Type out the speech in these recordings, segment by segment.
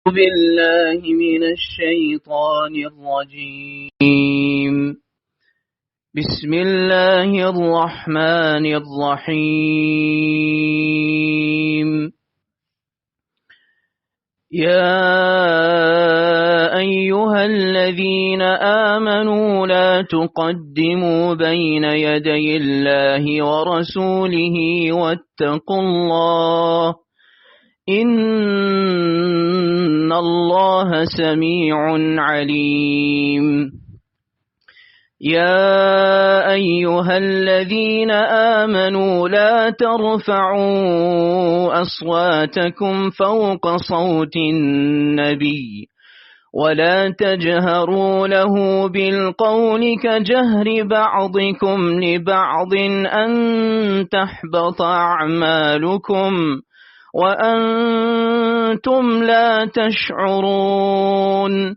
بالله من الشيطان الرجيم. بسم الله الرحمن الرحيم. يا أيها الذين آمنوا لا تقدموا بين يدي الله ورسوله واتقوا الله إن الله سميع عليم. يا أيها الذين آمنوا لا ترفعوا أصواتكم فوق صوت النبي ولا تجهروا له بالقول كجهر بعضكم لبعض أن تحبط أعمالكم وأنتم لا تشعرون.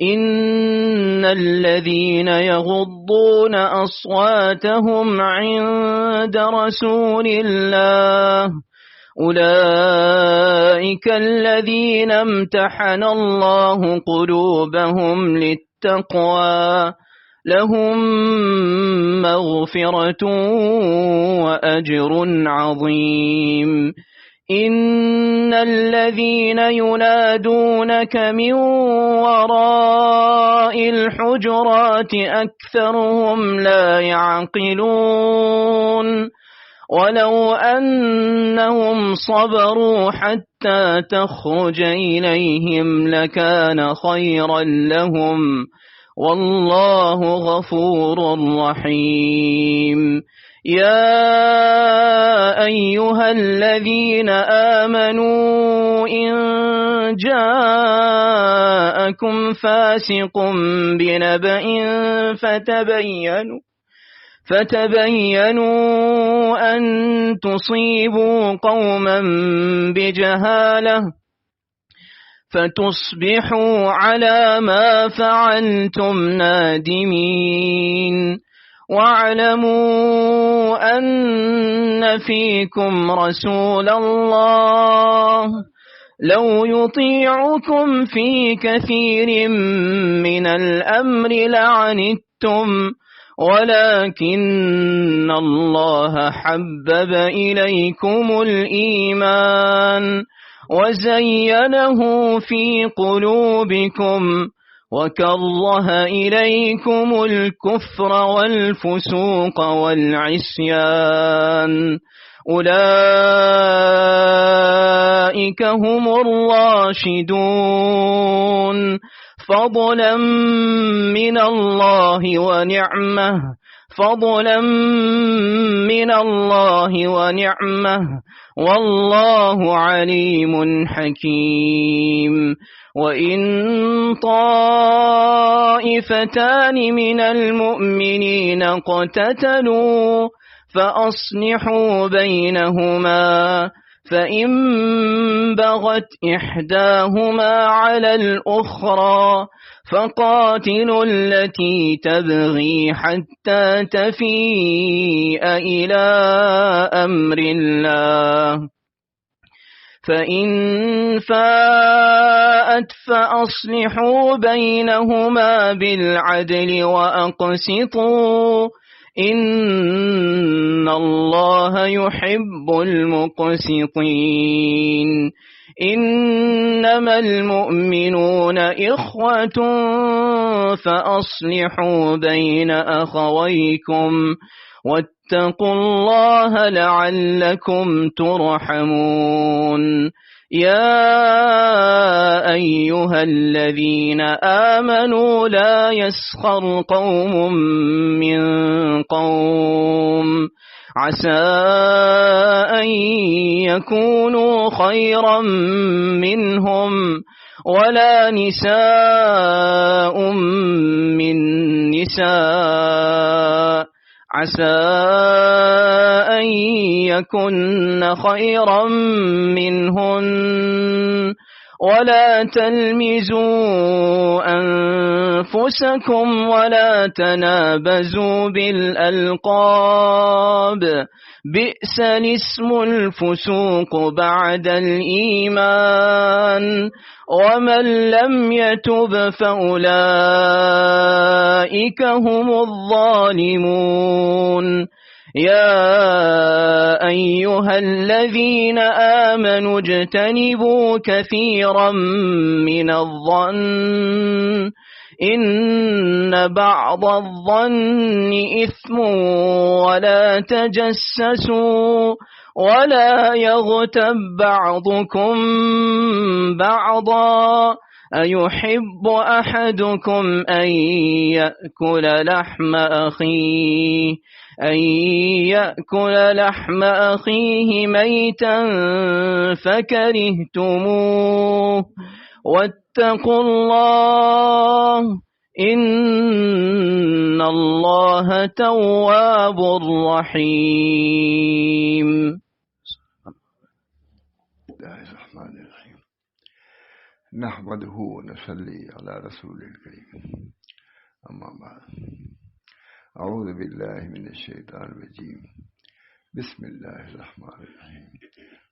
إن الذين يغضون أصواتهم عند رسول الله أولئك الذين امتحن الله قلوبهم للتقوى لهم مغفرة وأجر عظيم. إن الذين ينادونك من وراء الحجرات أكثرهم لا يعقلون ولو أنهم صبروا حتى تخرج إليهم لكان خيرا لهم والله غفور رحيم. يا أيها الذين آمنوا إن جاءكم فاسق بنبأ فتبينوا أن تصيبوا قوما بجهالة فتصبحوا على ما فعلتم نادمين. واعلموا أن فيكم رسول الله لو يطيعكم في كثير من الأمر لعنتم ولكن الله حبب إليكم الإيمان وزينه في قلوبكم وكره إليكم الكفر والفسوق والعصيان أولئك هم الراشدون فضلا من الله ونعمه والله عليم حكيم. وإن طائفتان من المؤمنين اقتتلوا فأصلحوا بينهما فإن بغت إحداهما على الأخرى فقاتلوا التي تبغي حتى تفيء إلى أمر الله فإن فاءت فأصلحوا بينهما بالعدل وأقسطوا إن الله يحب المقسطين. إنما المؤمنون إخوة فأصلحوا بين أخويكم واتقوا الله لعلكم ترحمون. يا أيها الذين آمنوا لا يسخر قوم من قوم عسى أن يكونوا خيرا منهم ولا نساء من نساء عسى أن يكن خيرا منهن ولا تلمزوا أنفسكم ولا تنابزوا بالألقاب بئس الاسم الفسوق بعد الإيمان ومن لم يتب فأولئك هم الظالمون يا أيها الذين آمنوا اجتنبوا كثيرا من الظن إن بعض الظن إثم ولا تجسسوا ولا يغتب بعضكم بعضا أيحب أحدكم أن يأكل لحم أخيه ميتا فكرهتموه واتقوا الله إن الله تواب رحيم. الرحمن الرحيم نحمده ونصلي على رسول الكريم أما بعد أعوذ بالله من الشيطان الرجيم بسم الله الرحمن الرحيم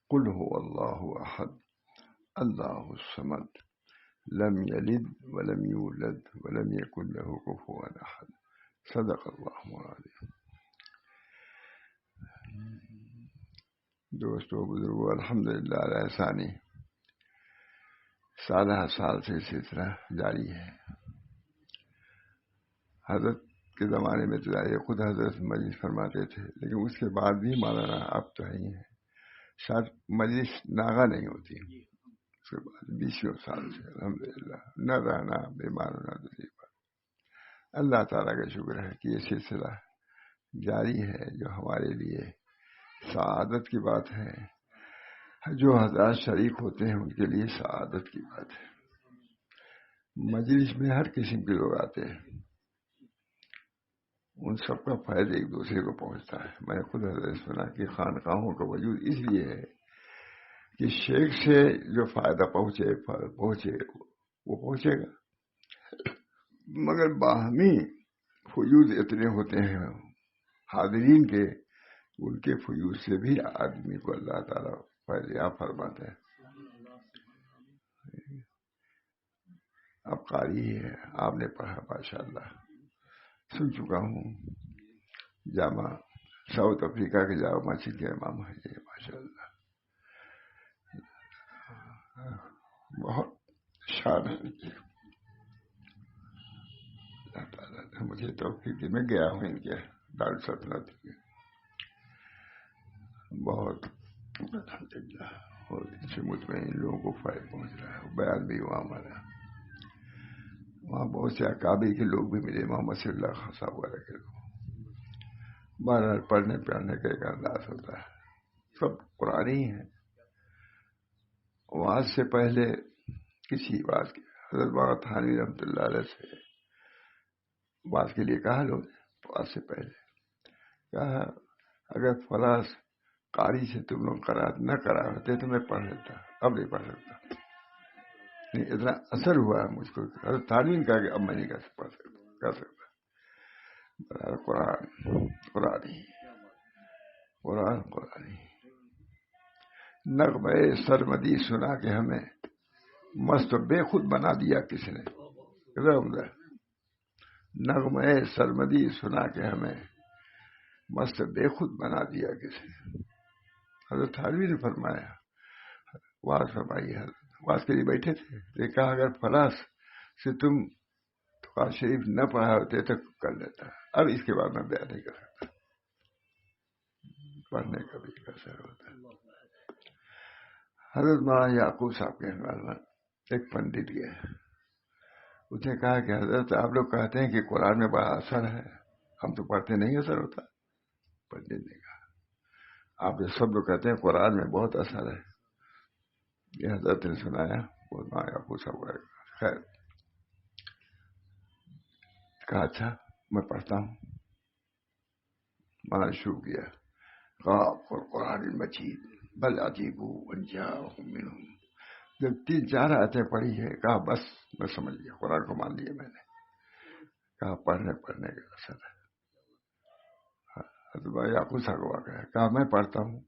قل هو الله أحد الله الصمد لم يلد ولم يولد ولم يكن له كفوا أحد صدق الله العظيم. دوستو بزرگو الحمدللہ علیہ ثانی سالہ سال سے سلسلہ جاری ہے. حضرت کے زمانے میں تو خود حضرت مجلس فرماتے تھے، لیکن اس کے بعد بھی مولانا اب تو ہی ہیں، شاید مجلس ناغا نہیں ہوتی. اس کے بعد 20 سال سے الحمدللہ نہ رہنا بیمار ہونا دوسری بات. اللہ تعالیٰ کا شکر ہے کہ یہ سلسلہ جاری ہے، جو ہمارے لیے سعادت کی بات ہے. جو حضرات شریک ہوتے ہیں ان کے لیے سعادت کی بات ہے. مجلس میں ہر قسم کے لوگ آتے ہیں، ان سب کا فائدہ ایک دوسرے کو پہنچتا ہے. میں نے خود حضرت سنا کہ خانقاہوں کا وجود اس لیے ہے کہ شیخ سے جو فائدہ پہنچے وہ پہنچے گا، مگر باہمی فیوز اتنے ہوتے ہیں حاضرین کے، ان کے فیوز سے بھی آدمی کو اللہ تعالیٰ فیضیاب فرماتا ہے. اب قاری ہے، آپ نے پڑھا ماشاءاللہ، سن چکا ہوں. جامع ساؤتھ افریقہ کے جامع مسجد کے امام ہے یہ ماشاءاللہ، بہت شان ہے. اللہ تعالیٰ نے مجھے توفیق دی، میں گیا ہوں ان کے دارالسلطنت کے، بہت الحمدللہ اور ان سے مطمئن لوگوں کو فائدہ پہنچ رہا ہے. بیان بھی ہوا ہمارا، وہاں بہت سے اکابر کے لوگ بھی ملے، محمد صلی اللہ خان صاحب وغیرہ کے لوگ. بہرحال پڑھنے کا ایک انداز ہوتا ہے، سب قرآنی ہی ہیں. وعظ سے پہلے کسی بات کی حضرت بابا تھانوی رحمۃ اللہ علیہ سے بات کے لیے کہا لوگ، وعظ سے پہلے کہا اگر فلاں قاری سے تم لوگ قرات نہ کرا ہوتے تو میں پڑھ لیتا، اب نہیں پڑھ سکتا. اتنا اثر ہوا ہے مجھ کو. حضرت تھانوی نے کہا کہ اب میں نہیں کر سکتا. قرآن نغمہ سرمدی سنا کے ہمیں مست بے خود بنا دیا کس نے. نغمہ سرمدی سنا کے ہمیں مست بے خود بنا دیا کس نے. حضرت تھانوی نے فرمایا، واز فرمائی، واز کے لیے بیٹھے تھے، یہ کہا اگر فلاس سے تم قرآن شریف نہ پڑھا ہوتے تو کر لیتا، اب اس کے بعد میں بیان نہیں کر سکتا. پڑھنے کا بھی اثر ہوتا ہے. حضرت مولانا یعقوب صاحب کے ایک پنڈت گئے، اس نے کہا کہ حضرت آپ لوگ کہتے ہیں کہ قرآن میں بڑا اثر ہے، ہم تو پڑھتے نہیں اثر ہوتا. پنڈت نے کہا آپ جو سب لوگ کہتے ہیں قرآن میں بہت اثر ہے. یہ حضرت نے سنایا، مولانا یعقوب صاحب خیر کہا اچھا میں پڑھتا ہوں. میں نے شروع کیا، قاف والقرآن المجید بل عجیبوا ان جاءهم منهم جب 3-4 آیتیں پڑھی ہے کہا بس میں سمجھ گیا، قرآن کو مان لیا میں نے. کہا پڑھنے کا اثر ہے. حضرت بھائی یعقوب صاحب کو واقعہ ہے. کہا میں پڑھتا ہوں.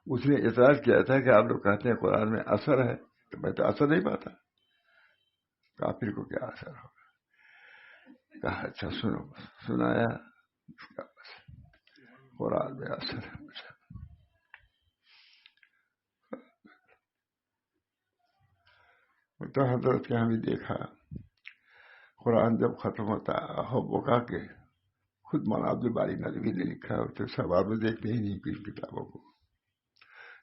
اس نے اعتراض کیا تھا کہ آپ لوگ کہتے ہیں قرآن میں اثر ہے، تو میں تو اثر نہیں پاتا. کافر کو کیا اثر ہوگا؟ کہا اچھا سنو. سنایا. بس قرآن میں اثر ہے. تو حضرت کے ہم بھی دیکھا قرآن جب ختم ہوتا ہو بکا کے خود مولانا عبد الباری ندوی نے لکھا تو سب آپ دیکھتے ہی نہیں کن کتابوں کو.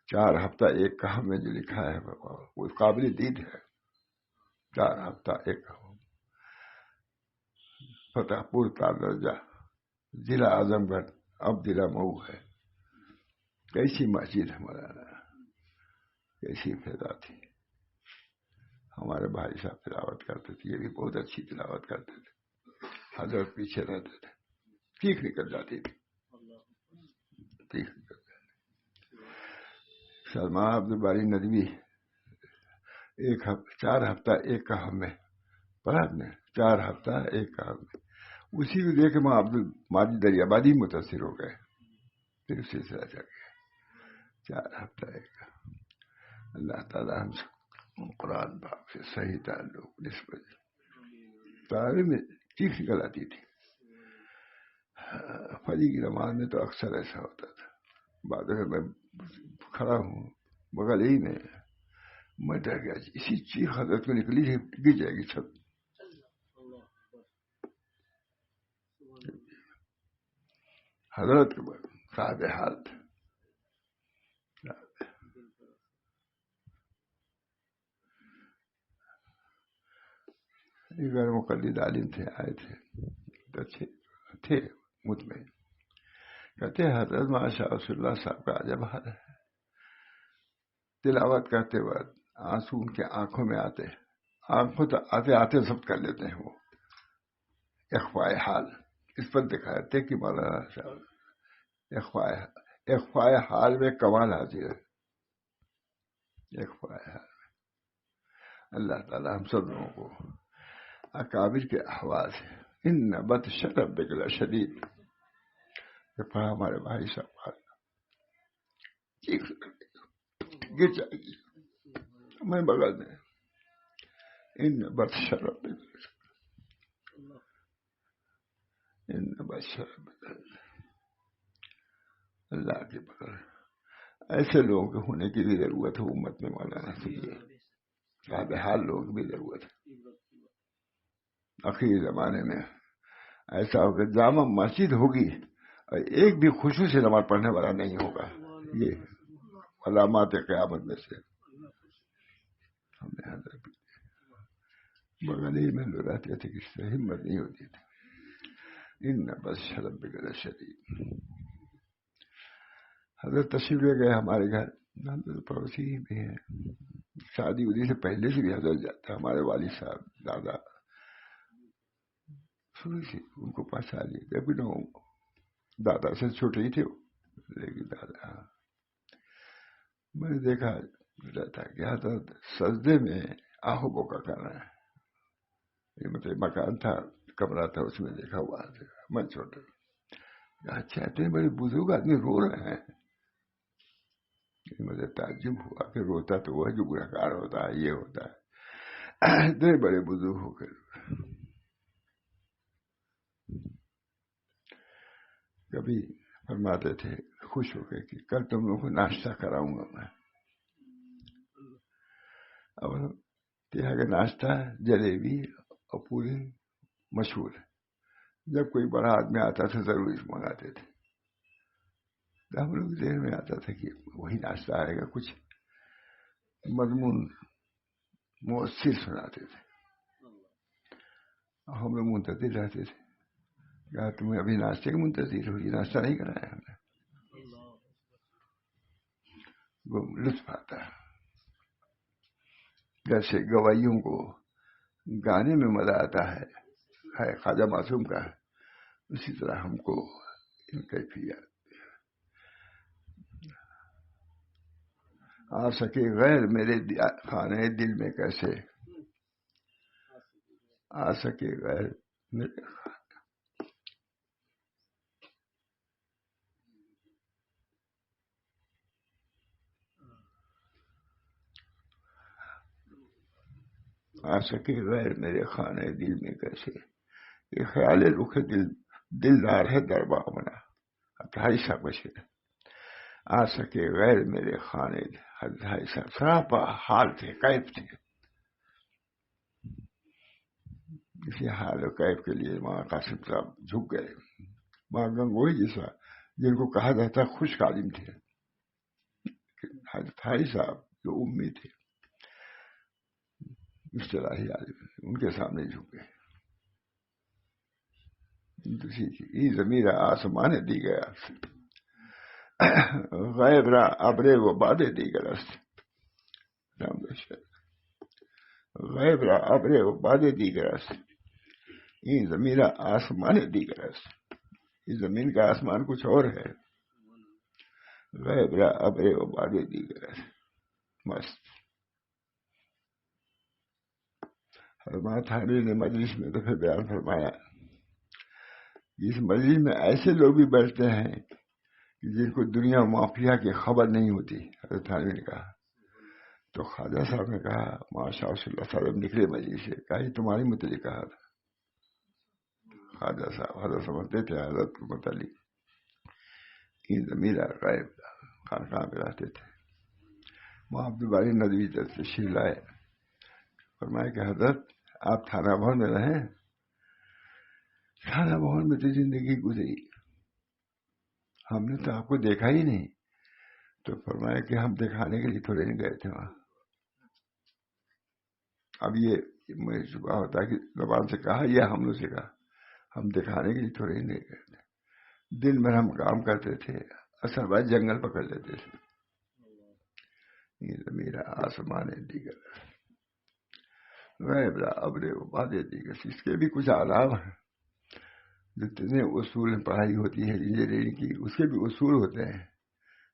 4 ہفتہ ایک کہم میں جو لکھا ہے وہ قابل دید ہے. 4 ہفتہ ایک کہم. فتح پور کا درجہ ضلع اعظم گڑھ اب ضلع مئو ہے. کیسی مسجد ہے مولانا، کیسی فضا تھی. ہمارے بھائی صاحب تلاوت کرتے تھے، یہ بھی بہت اچھی تلاوت کرتے تھے. حضرت پیچھے رہتے تھے، چیخ نکل جاتی تھی. سلمان عبد الباری ندوی 4 ہفتہ ایک کہم میں پڑھا نے. 4 ہفتہ ایک کہم میں اسی کو دیکھ کے ماں عبد الماجد دریابادی متاثر ہو گئے. پھر سلسلہ چل گیا. 4 ہفتہ ایک کہم. اللہ تعالیٰ ہم سے قرآن پاک سے صحیح تعلق نسبت. تعلیم میں چیخ نکل آتی تھی. فجر کی نماز میں تو اکثر ایسا ہوتا تھا. بعد میں کھڑا ہوں بغل ہی میں ڈر گیا. اسی چیخ حضرت میں نکلی ہے، گر جائے گی چھت. حضرت کے بعد صاحب حال تھے. غیر مقلد عالم تھے، آئے تھے اچھے تھے مطمئن. کہتے ہیں حضرت ماشاء رسول اللہ صاحب کا عجب حال ہے. تلاوت کرتے وقت آنسو ان کے آنکھوں میں آتے، آنکھوں تو آتے ضبط کر لیتے ہیں. وہ اخفائے حال اس پر دکھاتے کہ مولانا صاحب اخفائے حال میں کمال حاضر ہے. اخفائے حال میں اللہ تعالیٰ ہم سب لوگوں کو اکابر کے احوال سے ان بطش ربک لشدید پڑھا. ہمارے بھائی صاحب گر جائے گی میں بغل میں. ان بطش ربک ان بطش ربک اللہ کے بغل. ایسے لوگوں کے ہونے کی بھی ضرورت ہے امت میں مولانا چاہیے. صاحب حال لوگوں کی بھی ضرورت ہے. آخری زمانے میں ایسا ہوگا جامع مسجد ہوگی اور ایک بھی خصوصی نماز پڑھنے والا نہیں ہوگا. یہ علامات قیامت میں سے. ہم نے حضرت بغل ہی میں رہتے تھے، کسی سے ہمت نہیں ہوتی تھی. ان بطش ربک لشدید. حضرت تشریف لے گئے ہمارے گھر. پڑوسی بھی ہیں، شادی ودی سے پہلے سے بھی حضرت جاتا. ہمارے والد صاحب دادا شروع سے ان کو پہنچا لیے، جبکہ نہ دادا سے چھوٹے ہی تھے لیکن دادا. میں نے دیکھا رہتا کہ حضرت سجدے میں آہو بوکا کرنا ہے. یہ مطلب مکان تھا، کمرہ تھا، اس میں دیکھا ہوا تھا. میں چھوٹا. اچھا اتنے بڑے بزرگ آدمی رو رہے ہیں. مجھے تعجب ہوا کہ روتا تو وہ جو گنہگار ہوتا ہے، یہ ہوتا ہے. اتنے بڑے بزرگ ہو کر کبھی فرماتے تھے خوش ہو کے کہ کل تم لوگوں کو ناشتہ کراؤں گا میں. اور یہاں کا ناشتہ جلیبی اور پوری مشہور ہے. جب کوئی بڑا آدمی آتا تھا ضرور اس منگاتے تھے. ہم لوگ ذہن میں آتا تھا کہ وہی ناشتہ آئے گا. کچھ مضمون مؤثر سناتے تھے. ہم لوگ منتظر رہتے تھے. کہا تمہیں ابھی ناشتے کے منتظر ہو، یہ ناشتہ نہیں کرایا ہم نے. لطف آتا ہے. جیسے گوائیوں کو گانے میں مزہ آتا ہے خواجہ معصوم کا، اسی طرح ہم کو ان کیفیت. آ سکے غیر میرے خانے دل میں کیسے، آ سکے غیر میرے آ سکے غیر میرے خانے دل میں کیسے، یہ خیال رخ دلدار ہے دربار بنا 28 بچے آ سکے غیر میرے خانے 28 سراپا حال تھے، کیف تھے. اسی حال و کیف کے لیے ماں قاسم صاحب جھک گئے. ماں گنگوئی جیسا جن کو کہا جاتا ہے خوش عالم تھے، حضرت حاجی صاحب جو امی تھے اصطلاحی عالم، ان کے سامنے جھک گئے. یہ ضمیر آسمان دی گیا غیب را ابرے و باد دیگر است، غیب را ابرے و باد دیگر است، یہ ضمیر آسمان دیگر است. یہ زمین کا آسمان کچھ اور ہے. غیب را ابرے و باد دیگر است. مست فرمایا تھانوی نے مجلس میں دفعہ بیان فرمایا، اس مجلس میں ایسے لوگ بھی بیٹھتے ہیں جن کو دنیا مافیا کی خبر نہیں ہوتی. حضرت تھانوی نے کہا تو خواجہ صاحب نے کہا ماشاء اللہ صاحب نکلے مجلس سے، کہا یہ تمہاری متعلق کہا تھا. خواجہ صاحب حضرت سمجھتے تھے حضرت کے متعلق یہ ضمیر غائب خانقاہ میں رہتے تھے. وہاں عبدالباری ندوی تشریف لائے، فرمایا کہ حضرت آپ تھانہ بھون میں رہیں، تھانہ بھون میں تو زندگی گزری، ہم نے تو آپ کو دیکھا ہی نہیں. تو فرمایا کہ ہم دکھانے کے لیے تھوڑے نہیں گئے تھے وہاں. اب یہ مجھے شبہ ہوتا ہے کہ زبان سے کہا یا ہم نے سے کہا، ہم دکھانے کے لیے تھوڑے نہیں گئے تھے. دن بھر ہم کام کرتے تھے، اصل بات جنگل پکڑ لیتے تھے. یہ میرا آسمان دیگر غیب را ابرے و بادے دیگر، اس کے بھی کچھ آداب ہیں. جتنے اصول پڑھائی ہوتی ہے انجینئرنگ کی، اس کے بھی اصول ہوتے ہیں.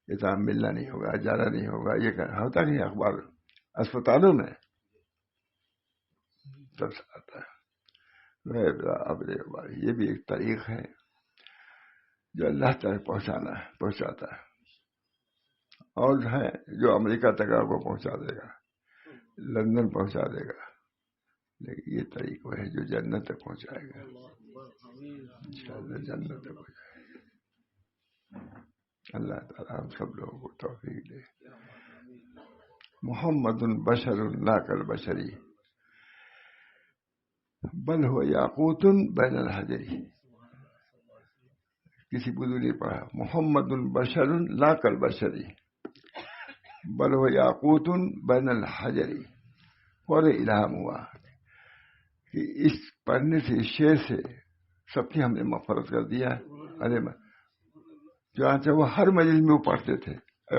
اتنا ملنا نہیں ہوگا، جانا نہیں ہوگا، یہ ہوتا نہیں. اخبار اسپتالوں میں سب سے آتا ہے غیب را ابرے و بادے. یہ بھی ایک طریق ہے جو اللہ تک پہنچاتا ہے. اور ہے جو امریکہ تک آپ کو پہنچا دے گا، لندن پہنچا دے گا، لیکن یہ طریق وہ ہے جو جنت تک پہنچائے گا. انشاءاللہ جنت تک پہنچائے گا. اللہ تعالیٰ ہم سب لوگوں کو توفیق دے. محمد بشر لا کالبشری بل هو یاقوت بین الحجری. کسی بزرگ نے پڑھا محمد بشر لا کالبشری بل هو یاقوت بین الحجری. اور الہام ہوا کہ اس پڑھنے سے، اس شعر سے سب کی ہم نے مغفرت کر دیا. ارے چنانچہ وہ ہر مجلس میں وہ پڑھتے تھے.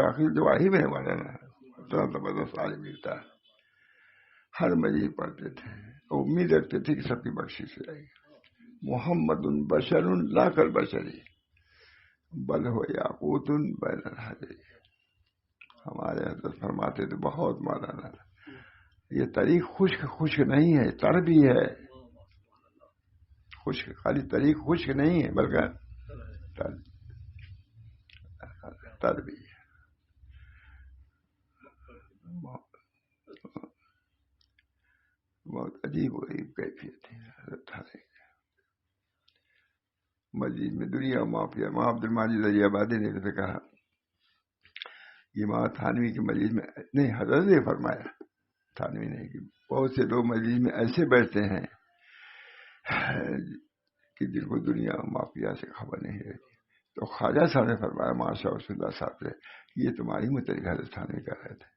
آخر جو واہی میں والا نا اتنا زبردست عالم ملتا ہے، ہر مجلس پڑھتے تھے. امید رکھتے تھے کہ سب کی بخشش سے آئے گی. محمد بشر لا کالبشری بل هو یاقوت بین الحجری. ہمارے حضرت فرماتے تھے بہت مولانا یہ طریق خشک نہیں ہے، تر بھی ہے. خشک خالی طریق خشک نہیں ہے بلکہ تر بھی ہے. بہت عجیب و غریب کیفیت ہے. مسجد میں دنیا معافیا ماں عبد الماجد علی آبادی نے تو کہا یہ ماں تھانوی کی مسجد میں نہیں، حضرت نے فرمایا تھانوی نے کہ بہت سے لوگ مسجد میں ایسے بیٹھتے ہیں کہ جن کو دنیا مافیا سے خبر نہیں رہتی. تو خواجہ صاحب نے فرمایا ماشاء اللہ صاحب سے یہ تمہاری متعلق حضرت تھانوی کر رہے تھے.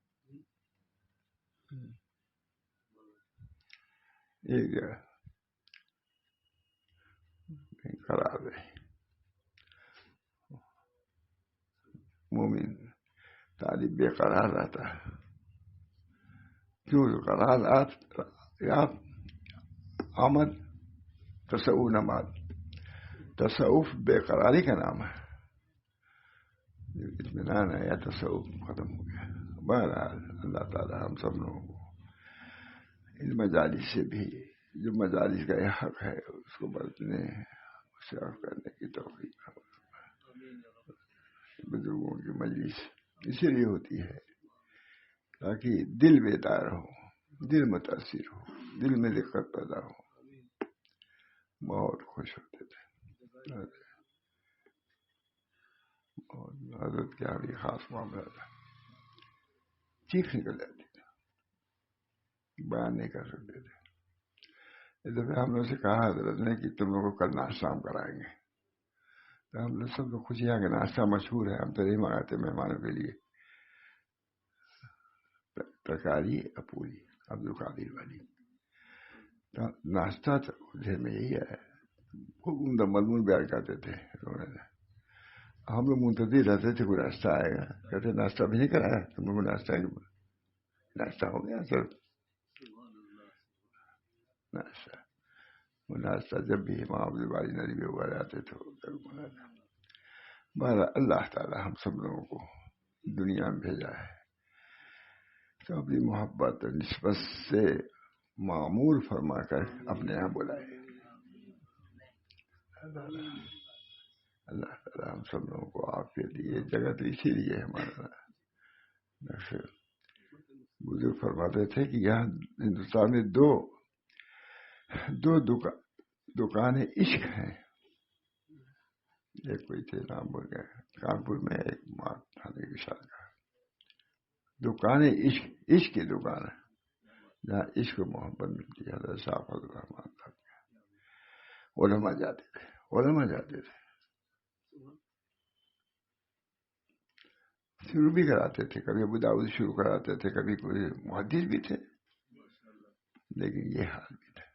ایک جگہ قرار دے مومن طالب بے قرار رہتا ہے. کیوں قرار آپ آمد تصوف نماز، تصوف بے قراری کا نام ہے. اطمینان ہے یا تصوف ختم ہو گیا. بہرحال اللہ تعالی ہم سب لوگوں کو ان مجالس سے بھی جو مجالس کا یہ حق ہے اس کو برتنے اسے عرض کرنے کی توفیق بزرگوں کی مجلس اسی لیے ہوتی ہے تاکہ دل بیدار ہو، دل متاثر ہو، دل میں دقت پیدا ہو. بہت خوش ہوتے تھے. اور حضرت کیا بھی خاص معاملہ تھا، چیخ نکل جاتی تھی، بیان نہیں کر سکتے تھے. اس دفعہ ہم لوگ سے کہا حضرت نے کہ تم لوگوں کو کل ناشتہ ہم کرائیں گے. تو ہم لوگ سب لوگ خوشی ہے کہ ناشتہ مشہور ہے، ہم تو نہیں منگاتے مہمانوں کے لیے. ترکاری پوری عبد القادر والی ناشتہ ذہن میں یہی ہے. خوب عمدہ مضمون بیان کرتے تھے. ہم لوگ منتظر رہتے تھے کوئی ناشتہ آئے گا. کہتے ناشتہ بھی نہیں کرایا تم لوگوں نے. ناشتہ ہو گیا سر. ناشتہ جب بھی امام عبدالباری ندوی وغیرہ آتے تھے. بہرحال اللہ تعالی ہم سب لوگوں کو دنیا میں بھیجا ہے تو اپنی محبت اور نسبت سے معمور فرما کر اپنے یہاں بلائے. اللہ تعالی ہم سب لوگوں کو عافیت دیے. جگہ تو اسی لیے ہمارا بزرگ فرماتے تھے کہ یہاں ہندوستان میں دو دکانیں عشق ہیں. ایک کوئی تھے نام بول گئے کانپور میں ایک ماں تھانے کے ساتھ کا دکانیں عشق کی دکان ہے جہاں عشق و محبت ملتی ہے. حضرت صاحب حضرت رحمان صاحب علماء جاتے تھے شروع بھی کراتے تھے. کبھی ابو داؤد شروع کراتے تھے، کبھی کوئی محدث بھی تھے. لیکن یہ حال بھی تھا.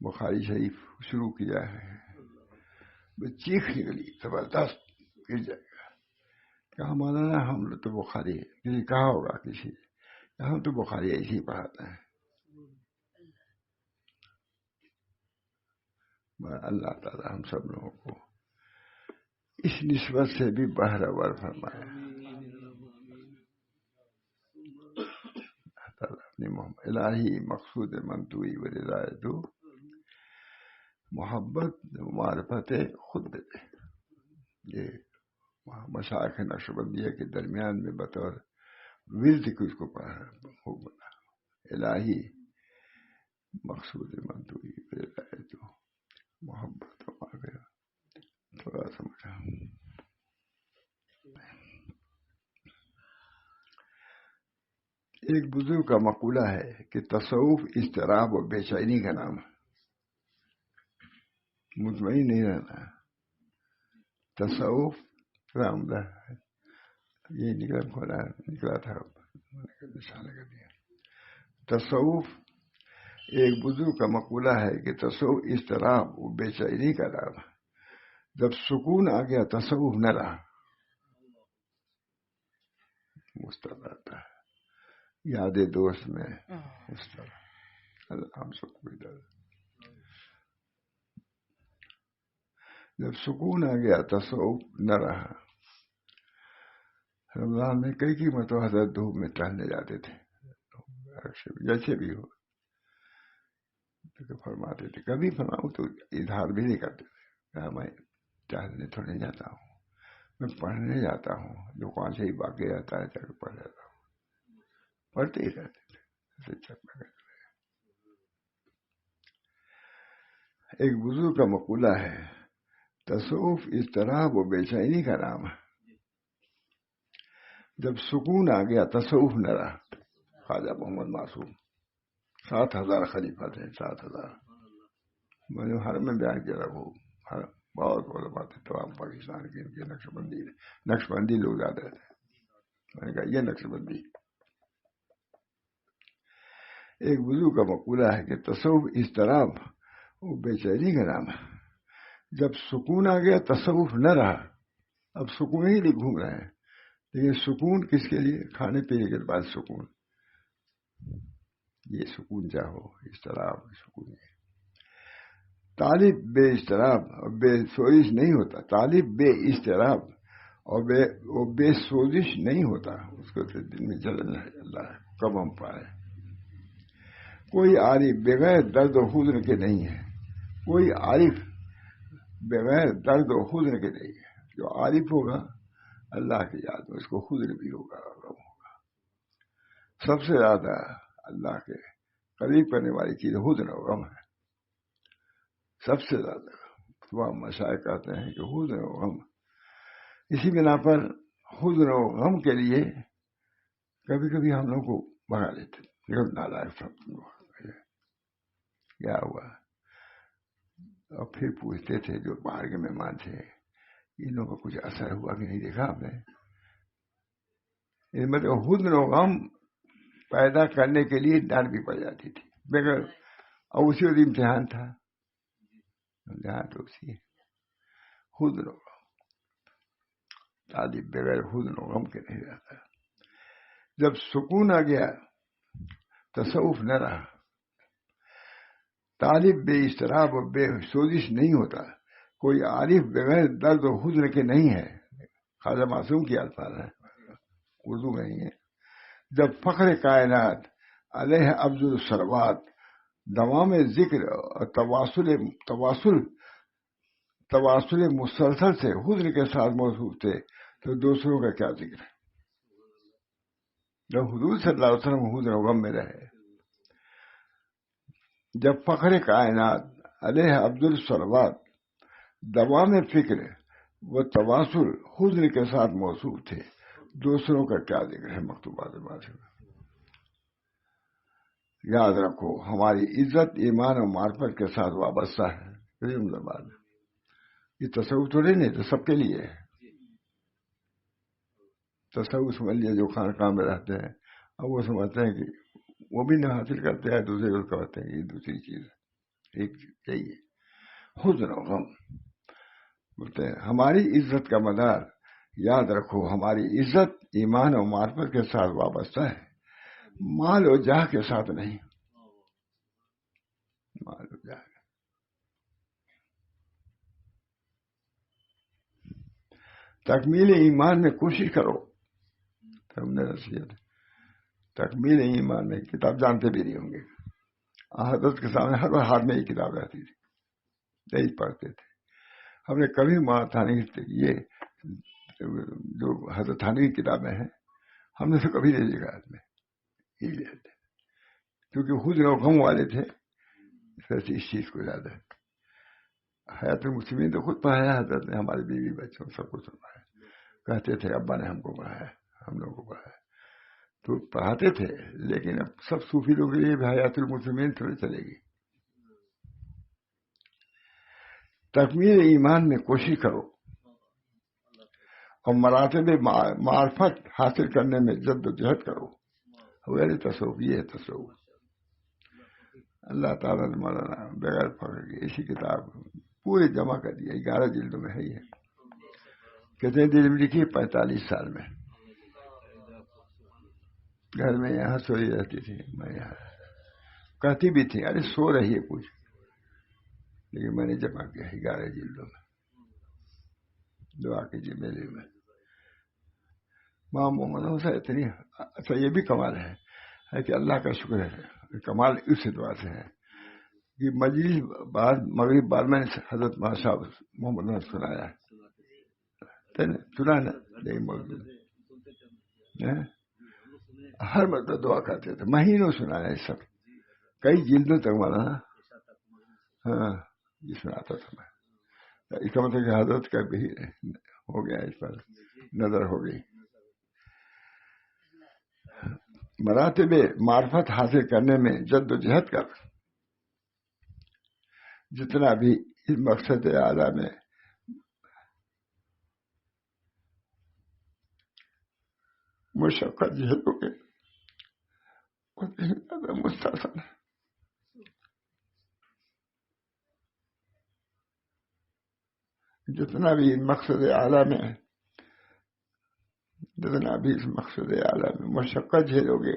بخاری شریف شروع کیا ہے، چیخ نکلی زبردست گر جائے گا. کہا مولانا ہم لوگ تو بخاری کسی کہا ہوگا کسی ہم تو بخاری ایسے ہی پڑھاتے ہیں. اللہ تعالی ہم سب لوگوں کو اس نسبت سے بھی بہرور فرمایا. اپنی محمد الہی مقصود منتوی و رضایت محبت معرفت خود دے. یہ مشائخ نقشبندیہ کے درمیان میں بطور ورد کو اس کو پڑھا خوب بنا. الہی مقصود منتوی و رضایت محبت تھوڑا سمجھا. ایک بزرگ کا مقولہ ہے کہ تصوف اضطراب و بے چینی کا نام ہے. مطمئن نہیں رہنا. تصوف رامدہ یہ نکلا تھا نشانہ کر دیا. تصوف ایک بزرگ کا مقولہ ہے کہ تصوف اضطراب و بے چینی کا نام ہے. جب سکون آ گیا تصوف نہ رہا. مستقبل یاد دوست میں اس طرح اللہ ہم سب کو ادھر. جب سکون آ گیا تصوف نہ رہا. رمضان میں کئی مرتبہ حضرت دھوپ میں ٹہلنے جاتے تھے جیسے بھی ہو. فرماتے تھے کبھی فرماؤں تو اظہار بھی نہیں کرتے تھے. کہا میں ٹہلنے تھوڑے جاتا ہوں، میں پڑھنے جاتا ہوں. دکان سے ہی باقی رہتا ہے جا کے پڑھ جاتا ہوں. پڑھتے ہی رہتے تھے. ایک بزرگ کا مقولہ ہے تصوف اضطراب و بے چینی کا نام ہے. جب سکون آ گیا تصوف نہ رہا. خواجہ محمد معصوم 7,000 خلیفہ تھے. 7,000 میں نے ہر میں بیان کیا رہا. وہ بہت بات ہے. تو آپ پاکستان کے نقشبندی لوگ زیادہ تھے. میں نے کہا یہ نقشبندی. ایک بزرگ کا مقولہ ہے کہ تصوف اضطراب و بے چینی کا نام ہے. جب سکون آ گیا تصوف نہ رہا. اب سکون ہی نہیں گھوم رہے ہیں. لیکن سکون کس کے لیے؟ کھانے پینے کے بعد سکون. یہ سکون چاہو اضطراب سکون. طالب بے اضطراب اور بے سوئش نہیں ہوتا. طالب بے اضطراب اور وہ بے سوزش نہیں ہوتا، اس کو تو دل میں جلن ہے اللہ کب ہم پائے. کوئی عارف بغیر درد و حزن کے نہیں ہے، کوئی عارف بغیر درد و حزن کے نہیں ہے. جو عارف ہوگا اللہ کی یاد میں اس کو حزن بھی ہوگا، غم ہوگا. سب سے زیادہ اللہ کے قریب کرنے والی چیز حزن و غم ہے. سب سے زیادہ تمام مشائخ کہتے ہیں کہ حزن و غم. اسی بنا پر حزن و غم کے لیے کبھی کبھی ہم لوگ کو بھگا لیتے، نالائق کیا ہوا. اور پھر پوچھتے تھے جو باہر کے مہمان تھے، ان لوگوں کا کچھ اثر ہوا کہ نہیں دیکھا آپ نے؟ مطلب حزن و غم پیدا کرنے کے لیے ڈانٹ بھی پڑ جاتی تھی بغیر. اور اسی وقت امتحان تھا، امتحان تو اسی حزن و غم. طالب بغیر حزن و غم کے نہیں رہتا. جب سکون آ گیا تصوف نہ رہا. طالب بے اضطراب اور بے سوزش نہیں ہوتا. کوئی عارف بغیر درد و حزن کے نہیں ہے. خواجہ معصوم کی الفاظ ہے، اردو میں ہی ہے. جب فخر کائنات علیہ افضل الثروات دوام ذکر اور تواصل مسلسل سے حزن کے ساتھ موصوف تھے تو دوسروں کا کیا ذکر ہے. جب حضور صلی اللہ علیہ وسلم حزن و غم میں رہے، جب فخر کائنات علیہ افضل الثروات دوام فکر و تواصل حزن کے ساتھ موصوف تھے، دوسروں کا کیا ذکر ہے. مکتوبات میں یاد رکھو ہماری عزت ایمان و معرفت کے ساتھ وابستہ ہے. یہ تصوف تو نہیں تو سب کے لیے ہے. تصوف سمجھ لیا جو خانقاہ میں رہتے ہیں، اب وہ سمجھتے ہیں کہ وہ بھی نہ حاصل کرتے ہیں، دوسرے کو کہتے ہیں یہ دوسری چیز ہے. ایک یہی ہے حزن و غم. بولتے ہیں ہماری عزت کا مدار، یاد رکھو ہماری عزت ایمان و معرفت کے ساتھ وابستہ ہے، مال و جاہ کے ساتھ نہیں. مال و جاہ تکمیل ایمان میں کوشش کرو. ہم نے نصیحت تکمیل ایمان میں کتاب جانتے بھی نہیں ہوں گے. حضرت کے سامنے ہر ہاتھ میں یہ کتاب رہتی تھی، یہی پڑھتے تھے. ہم نے کبھی تھانوی یہ جو حضرت تھانوی کی کتابیں ہیں ہم نے تو کبھی نہیں لکھا ہاتھ میں. یہ لیتے کیونکہ حزن و غم والے تھے، اس چیز کو زیادہ. حیات المسلمین تو خود پڑھایا حضرت نے، ہمارے بیوی بچوں سب کو سنوایا. کہتے تھے ابا نے ہم کو پڑھایا، ہم لوگوں کو پڑھایا. تو پڑھاتے تھے، لیکن اب سب صوفی لوگ کے لیے حیات المسلمین تھوڑی چلے گی. تکمیل ایمان میں کوشش کرو اور مراتب معرفت حاصل کرنے میں جد و جہد کرو. غیر تصوف یہ ہے تصوف. اللہ تعالیٰ نے مولانا بغیر فخر کی اسی کتاب پورے جمع کر دیا، 11 جلدوں میں ہے. یہ کتنے دن میں لکھی؟ 45 سال میں. گھر میں یہاں سوئی رہتی تھی، میں یہاں کہتی بھی تھی ارے سو رہی ہے کچھ، لیکن میں نے جمع کیا 11 جلدوں میں. دعا کیجیے میرے میں. ماں محمد حسین اتنی اچھا. یہ بھی کمال ہے کہ اللہ کا شکر ہے، کمال اس دعا سے ہے کہ مجلس بعد مغرب بعد میں نے حضرت صاحب محمد نے سنایا، سنا نا نہیں موجود. ہر مرتبہ دعا کرتے تھے، مہینوں سنایا یہ سب، کئی جلدوں تک والا. ہاں یہ سناتا تھا میں. اس کا مطلب کہ حضرت کا بھی ہو گیا، اس پر نظر ہو گئی. مراتب معرفت حاصل کرنے میں جد و جہد کر. جتنا بھی اس مقصد اعلیٰ میں مشقت جہدوں کے اتنی زیادہ مستحسن ہے. جتنا بھی مقصد اعلیٰ میں مشقت جھیلو گے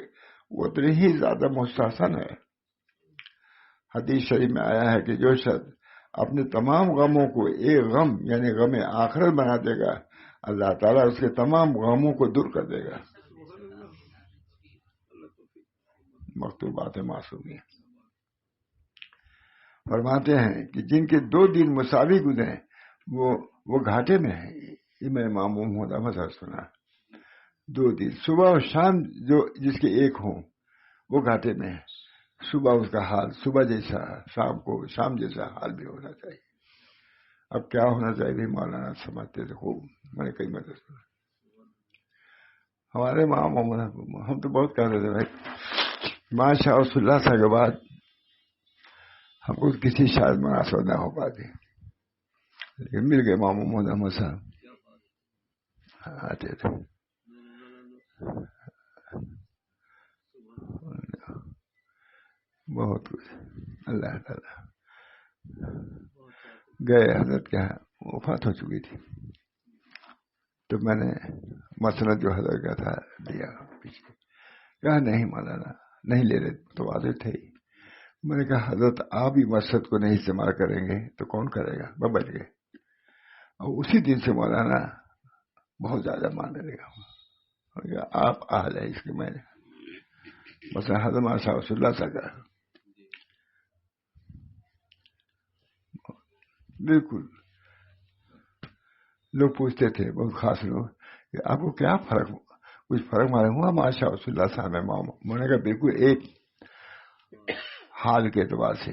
اتنی ہی زیادہ مستحسن ہے. حدیث شریف میں آیا ہے کہ جو شخص اپنے تمام غموں کو ایک غم یعنی غم آخرت بنا دے گا، اللہ تعالیٰ اس کے تمام غموں کو دور کر دے گا. مکتوبات معصومی فرماتے ہیں کہ جن کے 2 دن مساوی گزرے وہ گھاٹے میں ہیں. یہ میں امام محمد احمد سنا. 2 دن صبح اور شام جو جس کے ایک ہوں وہ گھاٹے میں ہے. صبح اس کا حال صبح جیسا، شام کو شام جیسا حال بھی ہونا چاہیے. اب کیا ہونا چاہیے مولانا سمجھتے تھے خوب. میں نے کئی مدد سنا. ہمارے ماں محمد ہم تو بہت کہتے تھے بھائی ماشاء اللہ صاحب کے بعد ہم کو کسی شاید مناسب نہ ہو پاتی، لیکن مل گئے ماں محمد احمد صاحب آتے تھے. بہت کچھ اللہ تعالیٰ. گئے حضرت کے وفات ہو چکی تھی تو میں نے مسند جو حضرت کا تھا دیا پیچھے. کہا نہیں مولانا نہیں لے رہے تو واضح تھے ہی. میں نے کہا حضرت آپ ہی مسجد کو نہیں استعمال کریں گے تو کون کرے گا. وہ بچ گئے اور اسی دن سے مولانا بہت زیادہ ماننے لگا. آپ اہل ہے اس کے. میں بس حضرت ماشاء اللہ سے کہا بالکل. لوگ پوچھتے تھے بہت خاص لوگ کہ آپ کو کیا فرق، کچھ فرق معلوم ہوا ماشاء اللہ صاحب میں نے کہا بالکل ایک حال کے اعتبار سے.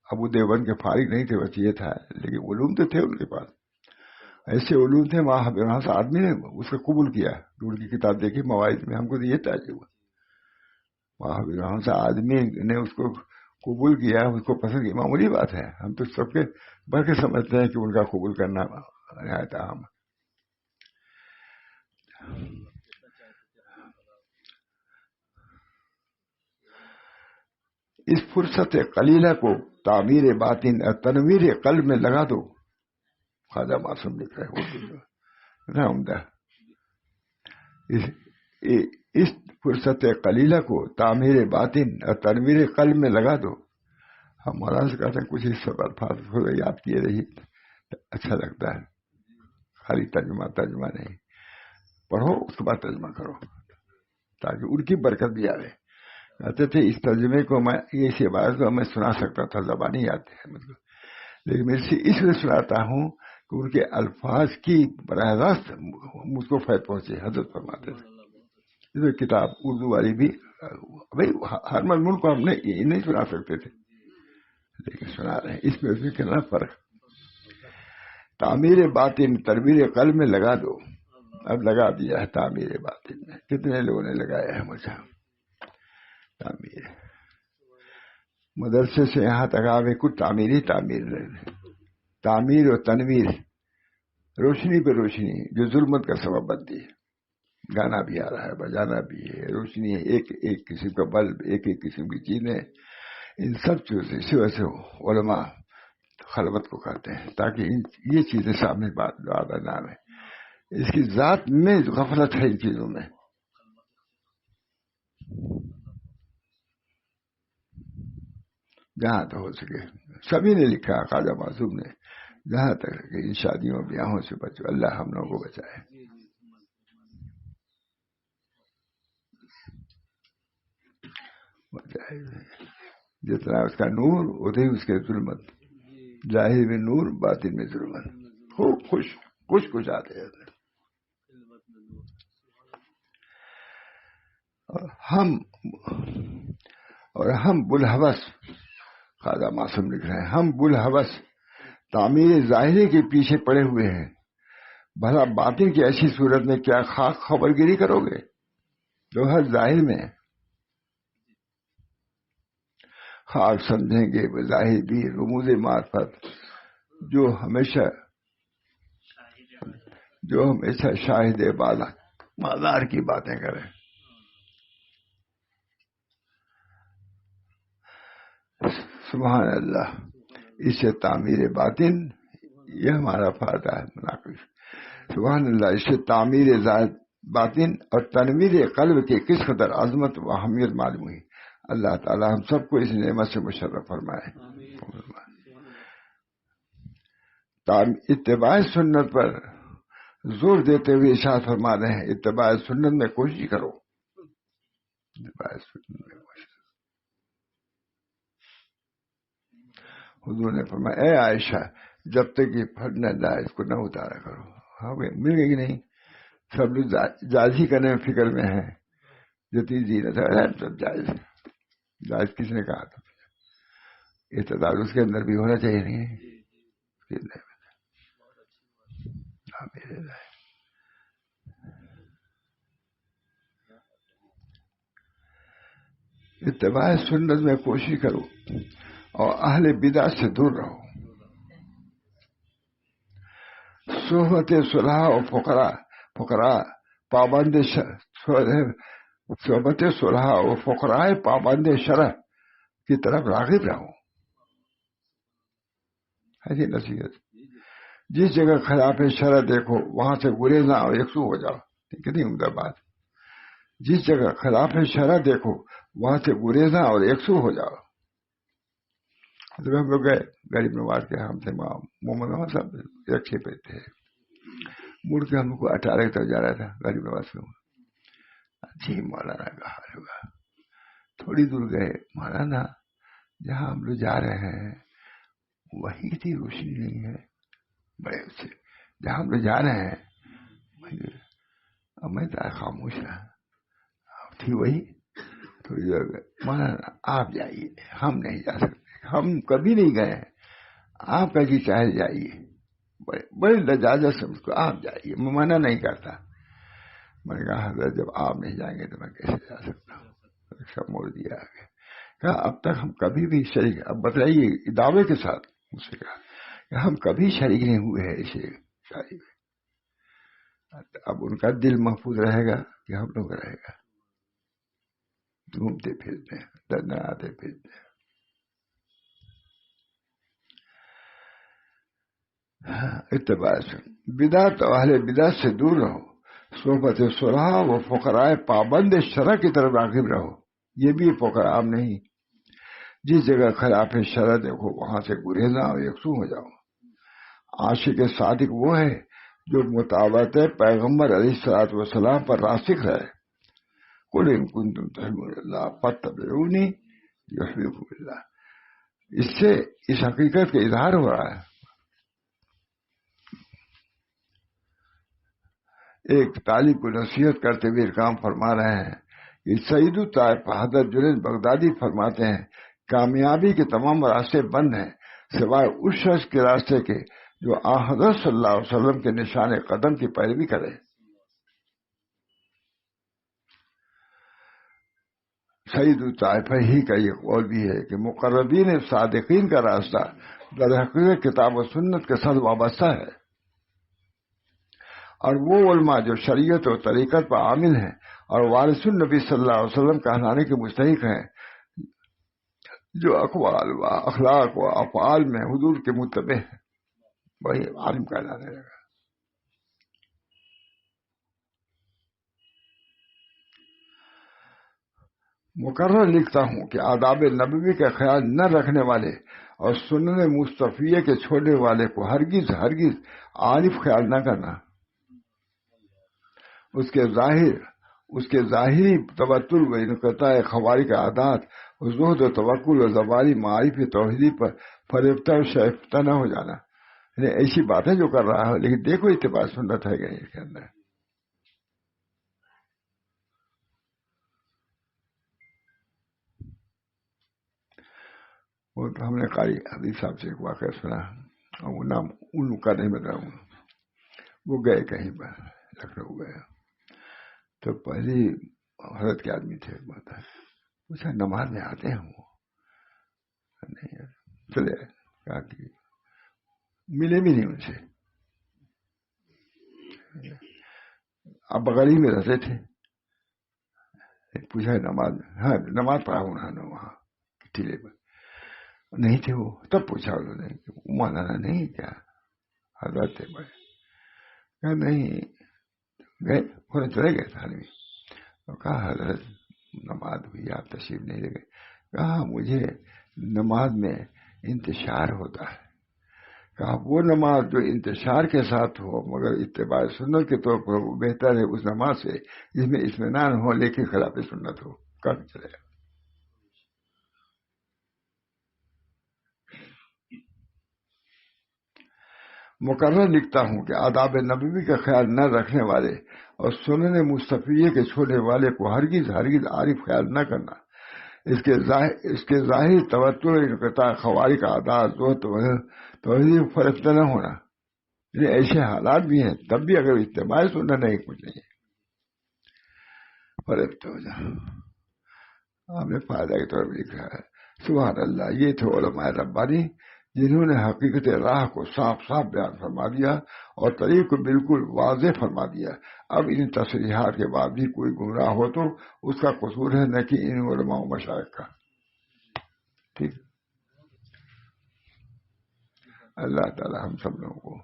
ابو دیوبند کے فارغ نہیں تھے بس یہ تھا، لیکن علوم تو تھے ان کے پاس. ایسے علوم تھے وہاں سے آدمی نے اس کو قبول کیا. ان کی کتاب دیکھی مواعظ میں، ہم کو تو یہ تعجب ہوا. وہاں سے آدمی نے اس کو قبول کیا، اس کو پسند کی. معمولی بات ہے. ہم تو سب کے بڑھ کے سمجھتے ہیں کہ ان کا قبول کرنا نہایت اہم. اس فرصت قلیلہ کو تعمیر باطن اور تنویر قلب میں لگا دو. خواجہ معصوم لکھ رہے ہیں عمدہ. اس فرصت قلیلہ کو تعمیر باطن اور تنویر قلب میں لگا دو. ہم مولانا سے کہتے ہیں کچھ اس سب الفاظ کو یاد کیے رہی اچھا لگتا ہے. خالی ترجمہ نہیں پڑھو اس کے بعد ترجمہ کرو تاکہ ان کی برکت بھی آئے. کہتے تھے اس ترجمے کو میں اس عبارت کو میں سنا سکتا تھا، زبانی یاد ہے مطلب، لیکن میں اس لیے سناتا ہوں کہ ان کے الفاظ کی براہ راست مجھ کو فائدہ پہنچے. حضرت فرماتے تھے کتاب اردو والی بھی بھائی ہر مضمون کو ہم نے یہ نہیں سنا سکتے تھے لیکن سنا رہے ہیں. اس میں کتنا فرق. تعمیر باطن تنویر قلب میں لگا دو. اب لگا دیا ہے تعمیر باطن میں. کتنے لوگوں نے لگایا ہے مجھے تعمیر. مدرسے سے یہاں تک آگے کچھ تعمیر تعمیر اور تنویر، روشنی پہ روشنی جو ظلمت کا سبب بنتی ہے. گانا بھی آ رہا ہے، بجانا بھی ہے، روشنی ہے، ایک قسم کا بلب، ایک قسم کی چیزیں. ان سب چیزوں سے وجہ سے علماء خلوت کو کرتے ہیں تاکہ یہ چیزیں سامنے بات نہ آئے. اس کی ذات میں غفلت ہے ان چیزوں میں. جہاں تو ہو سکے سبھی نے لکھا، خواجہ معصوم نے، جہاں تک کہ ان شادیوں بیاہوں سے بچو. اللہ ہم لوگوں کو بچائے. جتنا اس کا نور اتنی اس کے ظلمت. ظاہر میں نور باطن میں ظلمت. خوب خوش آتے ہیں. اور ہم بلحوث، خواجہ معصوم لکھ رہے ہیں، ہم بلحوث تعمیر ظاہری کے پیچھے پڑے ہوئے ہیں. بھلا باطن کی ایسی صورت میں کیا خاک خبر گیری کرو گے جو ہر ظاہر میں خاک سمجھیں گے. ظاہر بھی رموز معرفت جو ہمیشہ شاہد بازار کی باتیں کریں. سبحان اللہ. اس سے تعمیر باطن یہ ہمارا فائدہ ہے مناقش. سبحان اللہ. اس سے تعمیر باطن اور تنویر قلب کی کس قدر عظمت و اہمیت معلوم ہوئی. اللہ تعالی ہم سب کو اس نعمت سے مشرف فرمائے. اتباع سنت پر زور دیتے ہوئے ارشاد فرما رہے ہیں اتباع سنت میں کوشش کرو، اتباع سنت میں کوشش۔ حضور نے فرمایا اے عائشہ جب تک یہ پھٹ نہ جائے اس کو نہ اتارا کرو۔ ہاں مل گئی کہ نہیں؟ سب لوگ جائز کرنے میں فکر میں ہیں، جو تیز زینت ہے سب جائز ہے، جائز کس نے کہا تھا؟ اعتدال اس کے اندر بھی ہونا چاہیے، نہیں اتباع سنت میں کوشش کرو اور اہل بدعت سے دور رہو۔ صحبت صلحاء و فقراء پابند صحبت صلحاء و فقراء پابند شرع کی طرف راغب رہو۔ ایسی نصیحت، جس جگہ خلاف شرع دیکھو وہاں سے گریزاں اور یکسو ہو جاؤ۔ کتنی عمدہ بات، جس جگہ خلاف شرع دیکھو وہاں سے گریزاں اور یکسو ہو جاؤ۔ جب ہم لوگ گئے غریب نواز کے، ہم سے محمد نواز صاحب رکشے پہ تھے، مڑ کے ہم کو 18 کی طرف جا رہا تھا غریب نواز سے۔ جی مولانا کا حال ہوگا، تھوڑی دور گئے، مولانا جہاں ہم لوگ جا رہے ہیں وہی تھی، روشنی نہیں ہے بڑے اچھے، جہاں ہم لوگ جا رہے ہیں میں خاموش رہا، تھی وہی۔ تھوڑی دیر گئے، مولانا آپ جائیے، ہم نہیں جا سکتے، ہم کبھی نہیں گئے ہیں، آپ کہیں چاہے جائیے، بڑے لجاجت سے اس کو آپ جائیے، میں منع نہیں کرتا۔ میں نے کہا حضرت جب آپ نہیں جائیں گے تو میں کیسے جا سکتا ہوں؟ رکشہ موڑ دیا آگے، کہا اب تک ہم کبھی بھی شریک، اب بتائیے دعوے کے ساتھ مجھ سے کہا کہ ہم کبھی شریک نہیں ہوئے ہیں اسے شادی میں۔ اب ان کا دل محفوظ رہے گا کہ ہم لوگ رہے گا؟ گھومتے پھرتے ہیں، ڈرنا آتے پھرتے ہیں۔ اتباع بدعت اور اہل بدعت سے دور رہو، صحبت صلحاء و فقراء پابند شرع کی طرف راغب رہو۔ یہ بھی فقراء عام نہیں، جس جگہ خلاف شرع دیکھو وہاں سے گریزاں اور یکسو ہو جاؤ۔ عاشق صادق وہ ہے جو مطابقت پیغمبر علیہ الصلوۃ والسلام پر راسخ رہے۔ قل ان کنتم تحبون اللہ فاتبعونی یحببکم اللہ، اس سے اس حقیقت کا اظہار ہو رہا ہے۔ ایک طالب کو نصیحت کرتے ہوئے کام فرما رہے ہیں کہ سعید الطائف حضرت جنید بغدادی فرماتے ہیں کامیابی کے تمام راستے بند ہیں سوائے اس شخص کے راستے کے جو حضرت صلی اللہ علیہ وسلم کے نشان قدم کی پیروی کرے۔ سعید الطائفہ ہی کا یہ قول بھی ہے کہ مقربین صادقین کا راستہ در حقیقت کتاب و سنت کے ساتھ وابستہ ہے، اور وہ علماء جو شریعت و طریقت پر عامل ہیں اور وارث النبی صلی اللہ علیہ وسلم کہلانے کے مستحق ہیں، جو اقوال و اخلاق و افعال میں حضور کے متبع ہیں، وہی عالم کہلانے لگا۔ مقرر لکھتا ہوں کہ آداب نبوی کا خیال نہ رکھنے والے اور سنن مصطفیہ کے چھوڑنے والے کو ہرگز عارف خیال نہ کرنا۔ اس کے ظاہری تبتل و انقطاع خواری کا عادات اور زہد و توکل و زبانی معارف توحیدی پر فریفتہ و شائفتہ نہ ہو جانا، یعنی ایسی باتیں جو کر رہا ہے لیکن دیکھو اتباع سنت ہے کہ اس کے اندر۔ وہ تو ہم نے قاری حبیب صاحب سے ایک واقعہ سنا، اور وہ نام ان کا نہیں بتاؤں گا۔ وہ گئے کہیں پر، لکھنؤ گئے، تو پہلی حضرت کے آدمی تھے، پوچھا نماز میں آتے ہیں؟ وہ نہیں چلے، کہا کہ ملے بھی نہیں ان سے، اب بغل ہی میں رہتے تھے۔ پوچھا نماز، ہاں نماز پڑھا انہوں نے وہاں ٹھیلے پر، نہیں تھے وہ۔ تب پوچھا انہوں نے کہ مولانا نہیں کیا حضرت تھے بڑے؟ کہا نہیں، گئے پورے چلے گئے تھے آدمی۔ تو کہا حضرت نماز ہوئی، آپ تشریف نہیں لے گئے؟ کہا مجھے نماز میں انتشار ہوتا ہے، کہا وہ نماز جو انتشار کے ساتھ ہو مگر اتباع سنت کے طور پر وہ بہتر ہے اس نماز سے جس میں اطمینان ہو لیکن خلاف سنت ہو. کب چلے گا؟ مقرر لکھتا ہوں کہ آداب نبوی کا خیال نہ رکھنے والے اور سنن مصطفیہ کے چھوڑنے والے کو ہرگز عارف خیال نہ کرنا. اس کے ظاہر توتر انقطاع خواری کا عادات توحید فرق نہ ہونا. یعنی ایسے حالات بھی ہیں تب بھی اگر اتباع سنت نہیں کچھ نہیں فرق تو ہو جائے. ہم نے فائدہ کے طور پر لکھا ہے. سبحان اللہ. یہ تھے علماء ربانی جنہوں نے حقیقت راہ کو صاف صاف بیان فرما دیا اور طریق کو بالکل واضح فرما دیا. اب ان تصریحات کے بعد بھی کوئی گمراہ ہو تو اس کا قصور ہے نہ کہ ان علماء و مشائخ کا. ٹھیک. اللہ تعالی ہم سب لوگوں کو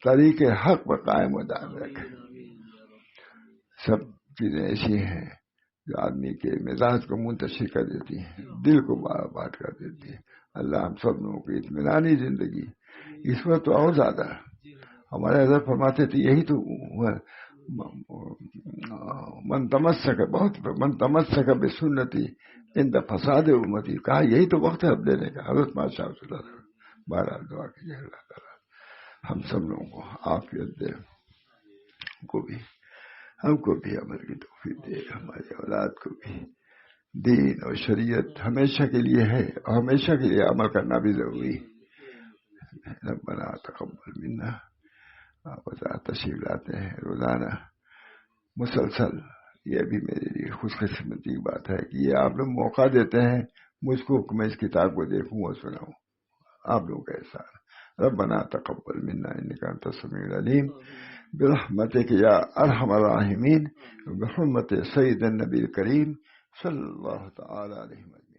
طریق حق پر قائم و دائم رکھے. سب چیزیں ایسی ہیں جو آدمی کے مزاج کو منتشر کر دیتی ہیں، دل کو بات کر دیتی ہیں. اللہ ہم سب لوگوں کی اطمینانی زندگی اس پر تو اور زیادہ. ہمارے حضرت فرماتے تھے یہی تو من تمسک بسنتی عند فساد امتی. کہا یہی تو وقت ہے اب لینے کا. حضرت ماشاء اللہ. بہرحال دعا کیجیے اللہ تعالیٰ ہم سب لوگوں کو عافیت دے، ہم کو بھی عمل کی توفیق دے، ہماری اولاد کو بھی. دین اور شریعت ہمیشہ کے لیے ہے اور ہمیشہ کے لیے عمل کرنا بھی ضروری ہے. ربنا تقبل منا. آپ تشریف لاتے ہیں روزانہ مسلسل. یہ بھی میرے لیے خوش قسمتی کی بات ہے کہ یہ آپ لوگ موقع دیتے ہیں مجھ کو کہ میں اس کتاب کو دیکھوں اور سناؤں. آپ لوگوں کا احسان. ربنا تقبل منا انک انت السمیع العلیم برحمتک یا ارحم الراحمین بحرمت سید النبی الکریم صلی اللہ تعالی علیہ وسلم.